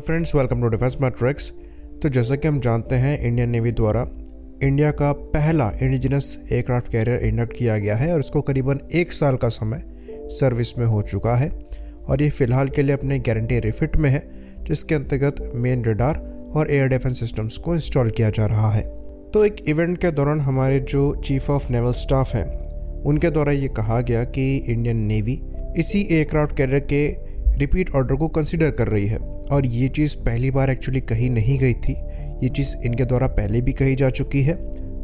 Friends, welcome to Defence Matrix. तो जैसा कि हम जानते हैं, इंडियन नेवी द्वारा इंडिया का पहला इंडिजिनस एयरक्राफ्ट कैरियर इंडक्ट किया गया है और इसको करीबन 1 साल का समय सर्विस में हो चुका है और ये फ़िलहाल के लिए अपने गारंटी रिफिट में है, जिसके अंतर्गत मेन रडार और एयर डिफेंस सिस्टम्स को इंस्टॉल किया जा रहा है। तो एक इवेंट के दौरान हमारे जो चीफ ऑफ नेवल स्टाफ हैं, उनके द्वारा ये कहा गया कि इंडियन नेवी इसी एयरक्राफ्ट कैरियर के रिपीट ऑर्डर को कंसिडर कर रही है और ये चीज़ पहली बार एक्चुअली कही नहीं गई थी। ये चीज़ इनके द्वारा पहले भी कही जा चुकी है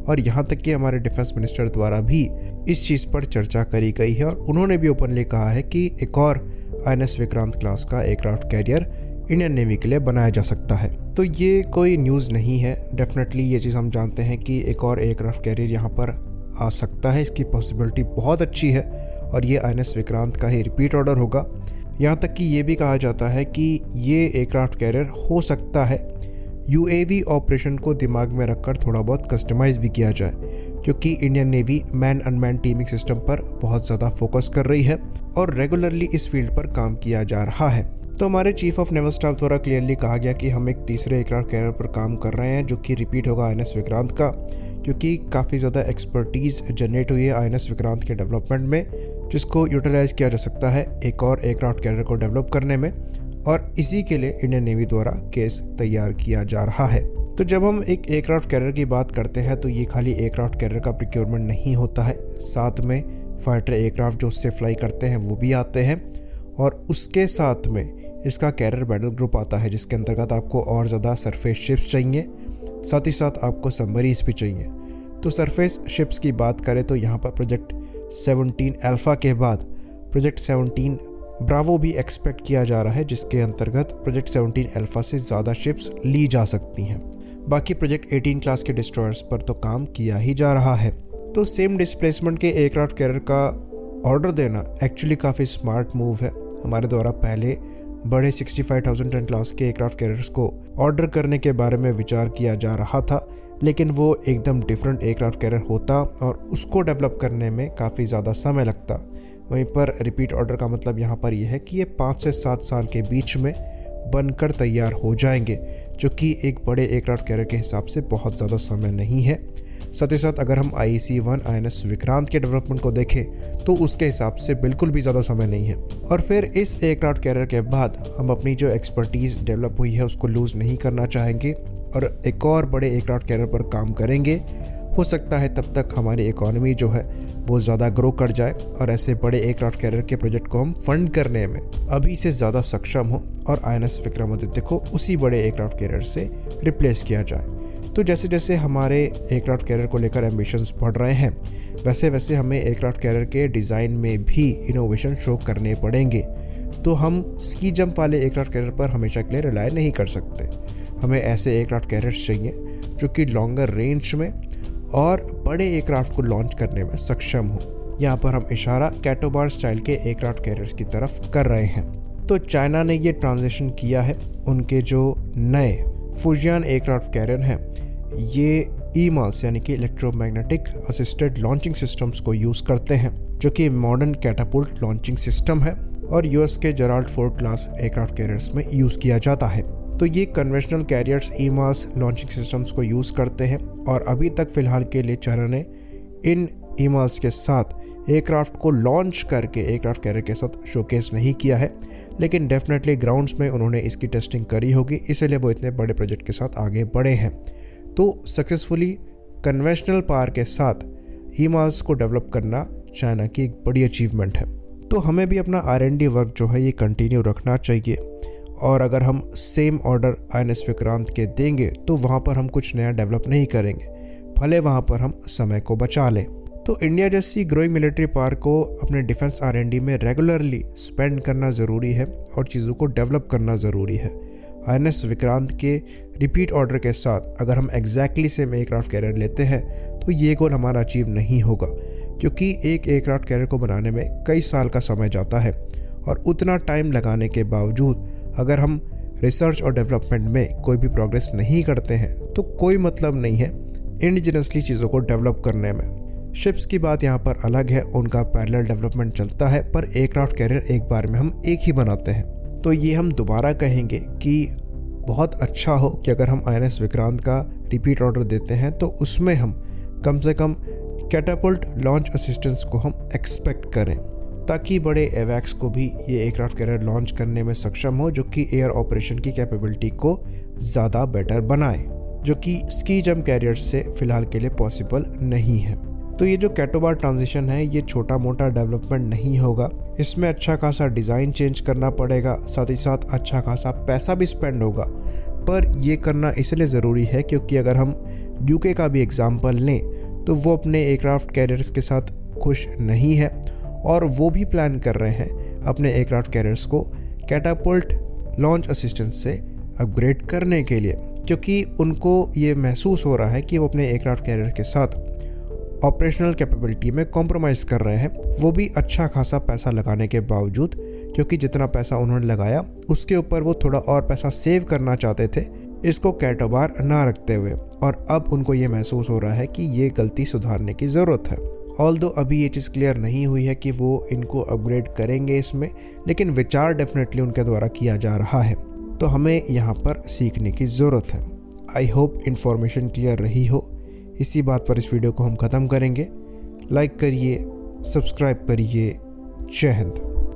और यहाँ तक कि हमारे डिफेंस मिनिस्टर द्वारा भी इस चीज़ पर चर्चा करी गई है और उन्होंने भी ओपनली कहा है कि एक और INS विक्रांत क्लास का एयरक्राफ्ट कैरियर इंडियन नेवी के लिए बनाया जा सकता है। तो ये कोई न्यूज़ नहीं है, डेफिनेटली ये चीज़ हम जानते हैं कि एक और एयरक्राफ्ट कैरियर यहाँ पर आ सकता है। इसकी पॉसिबिलिटी बहुत अच्छी है और ये INS विक्रांत का ही रिपीट ऑर्डर होगा। यहाँ तक कि ये भी कहा जाता है कि ये एयरक्राफ्ट कैरियर हो सकता है UAV ऑपरेशन को दिमाग में रखकर थोड़ा बहुत कस्टमाइज भी किया जाए, क्योंकि Indian navy man unmanned teeming system पर बहुत ज़्यादा फोकस कर रही है और रेगुलरली इस फील्ड पर काम किया जा रहा है। तो हमारे चीफ ऑफ नेवल स्टाफ द्वारा क्लियरली कहा गया कि हम एक तीसरे एयरक्राफ्ट कैरियर पर काम कर रहे हैं जो कि रिपीट होगा INS विक्रांत का, क्योंकि काफ़ी ज़्यादा एक्सपर्टीज़ जनरेट हुई है INS विक्रांत के डेवलपमेंट में, जिसको यूटिलाइज़ किया जा सकता है एक और एयरक्राफ्ट कैरियर को डेवलप करने में और इसी के लिए इंडियन नेवी द्वारा केस तैयार किया जा रहा है। तो जब हम एक एयरक्राफ्ट कैरियर की बात करते हैं तो ये खाली एयरक्राफ्ट कैरियर का प्रिक्योरमेंट नहीं होता है, साथ में फाइटर एयरक्राफ्ट जो उससे फ्लाई करते हैं वो भी आते हैं और उसके साथ में इसका कैरियर बैटल ग्रुप आता है, जिसके अंतर्गत आपको और ज़्यादा सरफेस शिप्स चाहिए, साथ ही साथ आपको सबमरीन्स भी चाहिए। तो सरफेस शिप्स की बात करें तो यहाँ पर प्रोजेक्ट 17 अल्फ़ा के बाद प्रोजेक्ट 17 ब्रावो भी एक्सपेक्ट किया जा रहा है, जिसके अंतर्गत प्रोजेक्ट 17 अल्फ़ा से ज़्यादा शिप्स ली जा सकती हैं। बाकी प्रोजेक्ट 18 क्लास के डिस्ट्रॉयर्स पर तो काम किया ही जा रहा है। तो सेम डिस्प्लेसमेंट के एयरक्राफ्ट कैरियर का ऑर्डर देना एक्चुअली काफ़ी स्मार्ट मूव है। हमारे द्वारा पहले बड़े 65,000 टन क्लास के एयरक्राफ्ट कैरियर्स को ऑर्डर करने के बारे में विचार किया जा रहा था, लेकिन वो एकदम डिफरेंट एयरक्राफ्ट कैरियर होता और उसको डेवलप करने में काफ़ी ज़्यादा समय लगता। वहीं पर रिपीट ऑर्डर का मतलब यहाँ पर यह है कि ये 5 से 7 साल के बीच में बनकर तैयार हो जाएंगे, जो कि एक बड़े एयरक्राफ्ट कैरियर के हिसाब से बहुत ज़्यादा समय नहीं है। साथ ही साथ अगर हम IEC-1 INS विक्रांत के डेवलपमेंट को देखें तो उसके हिसाब से बिल्कुल भी ज़्यादा समय नहीं है। और फिर इस एयरक्राफ्ट कैरियर के बाद हम अपनी जो एक्सपर्टीज़ डेवलप हुई है उसको लूज़ नहीं करना चाहेंगे और एक और बड़े एयरक्राफ्ट कैरियर पर काम करेंगे। हो सकता है तब तक हमारी इकोनॉमी जो है वो ज़्यादा ग्रो कर जाए और ऐसे बड़े एयरक्राफ्ट कैरियर के प्रोजेक्ट को हम फंड करने में अभी से ज़्यादा सक्षम हो और INS विक्रमादित्य को उसी बड़े एयरक्राफ्ट कैरियर से रिप्लेस किया जाए। तो जैसे जैसे हमारे एयरक्राफ्ट कैरियर को लेकर एम्बिशंस बढ़ रहे हैं, वैसे वैसे हमें एयरक्राफ्ट कैरियर के डिज़ाइन में भी इनोवेशन शो करने पड़ेंगे। तो हम स्की जंप वाले एयरक्राफ्ट कैरियर पर हमेशा के लिए रिलाय नहीं कर सकते। हमें ऐसे एयरक्राफ्ट कैरियर्स चाहिए जो कि लॉन्गर रेंज में और बड़े एयरक्राफ्ट को लॉन्च करने में सक्षम हो। यहाँ पर हम इशारा कैटोबार स्टाइल के एयरक्राफ्ट कैरियर्स की तरफ कर रहे हैं। तो चाइना ने ये ट्रांजिशन किया है। उनके जो नए फुजियान एयरक्राफ्ट कैरियर हैं, ये EMAS यानी कि इलेक्ट्रोमैग्नेटिक असिस्टेड लॉन्चिंग सिस्टम्स को यूज़ करते हैं, जो कि मॉडर्न कैटापुल्ट लॉन्चिंग सिस्टम है और US के Gerald Ford class aircraft carriers में यूज़ किया जाता है। तो ये conventional carriers EMAS launching systems को यूज़ करते हैं और अभी तक फ़िलहाल के लिए चाइना ने इन EMAS के साथ एयरक्राफ्ट को लॉन्च करके एयरक्राफ्ट कैरियर के साथ शोकेस नहीं किया है, लेकिन डेफिनेटली ग्राउंड्स में उन्होंने इसकी टेस्टिंग करी होगी, इसलिए वो इतने बड़े प्रोजेक्ट के साथ आगे बढ़े हैं। तो सक्सेसफुली कन्वेंशनल पावर के साथ EMAS को डेवलप करना चाइना की एक बड़ी अचीवमेंट है। तो हमें भी अपना R&D वर्क जो है ये कंटिन्यू रखना चाहिए और अगर हम सेम ऑर्डर INS विक्रांत के देंगे तो वहाँ पर हम कुछ नया डेवलप नहीं करेंगे, भले वहाँ पर हम समय को बचा लें। तो इंडिया जैसी ग्रोइंग मिलिट्री पावर को अपने डिफेंस R&D में रेगुलरली स्पेंड करना ज़रूरी है और चीज़ों को डेवलप करना ज़रूरी है। INS विक्रांत के रिपीट ऑर्डर के साथ अगर हम एग्जैक्टली सेम एयरक्राफ्ट कैरियर लेते हैं तो ये गोल हमारा अचीव नहीं होगा, क्योंकि एक एयरक्राफ्ट कैरियर को बनाने में कई साल का समय जाता है और उतना टाइम लगाने के बावजूद अगर हम रिसर्च और डेवलपमेंट में कोई भी प्रोग्रेस नहीं करते हैं तो कोई मतलब नहीं है इंडिजिनसली चीज़ों को डेवलप करने में। शिप्स की बात यहाँ पर अलग है, उनका पैरेलल डेवलपमेंट चलता है, पर एयरक्राफ्ट कैरियर एक बार में हम एक ही बनाते हैं। तो ये हम दोबारा कहेंगे कि बहुत अच्छा हो कि अगर हम INS विक्रांत का रिपीट ऑर्डर देते हैं तो उसमें हम कम से कम कैटापल्ट लॉन्च असिस्टेंस को हम एक्सपेक्ट करें, ताकि बड़े एवैक्स को भी ये एयरक्राफ्ट कैरियर लॉन्च करने में सक्षम हो, जो कि एयर ऑपरेशन की कैपेबिलिटी को ज़्यादा बेटर बनाए, जो कि स्की जंप कैरियर से फ़िलहाल के लिए पॉसिबल नहीं है। तो ये जो कैटोबार ट्रांजिशन है ये छोटा मोटा डेवलपमेंट नहीं होगा, इसमें अच्छा खासा डिज़ाइन चेंज करना पड़ेगा, साथ ही साथ अच्छा खासा पैसा भी स्पेंड होगा। पर ये करना इसलिए ज़रूरी है क्योंकि अगर हम UK का भी एग्जाम्पल लें तो वो अपने एयरक्राफ्ट कैरियर्स के साथ खुश नहीं है और वो भी प्लान कर रहे हैं अपने एयरक्राफ्ट कैरियर्स को कैटापल्ट लॉन्च असिस्टेंस से अपग्रेड करने के लिए, क्योंकि उनको ये महसूस हो रहा है कि वो अपने एयरक्राफ्ट कैरियर के साथ ऑपरेशनल कैपेबिलिटी में कॉम्प्रोमाइज़ कर रहे हैं, वो भी अच्छा खासा पैसा लगाने के बावजूद, क्योंकि जितना पैसा उन्होंने लगाया उसके ऊपर वो थोड़ा और पैसा सेव करना चाहते थे, इसको कैटोबार ना रखते हुए। और अब उनको ये महसूस हो रहा है कि ये गलती सुधारने की ज़रूरत है। ऑल्दो अभी ये चीज़ क्लियर नहीं हुई है कि वो इनको अपग्रेड करेंगे इसमें, लेकिन विचार डेफिनेटली उनके द्वारा किया जा रहा है, तो हमें यहाँ पर सीखने की ज़रूरत है। आई होप इन्फॉर्मेशन क्लियर रही हो। इसी बात पर इस वीडियो को हम ख़त्म करेंगे। लाइक करिए, सब्सक्राइब करिए। जय हिंद।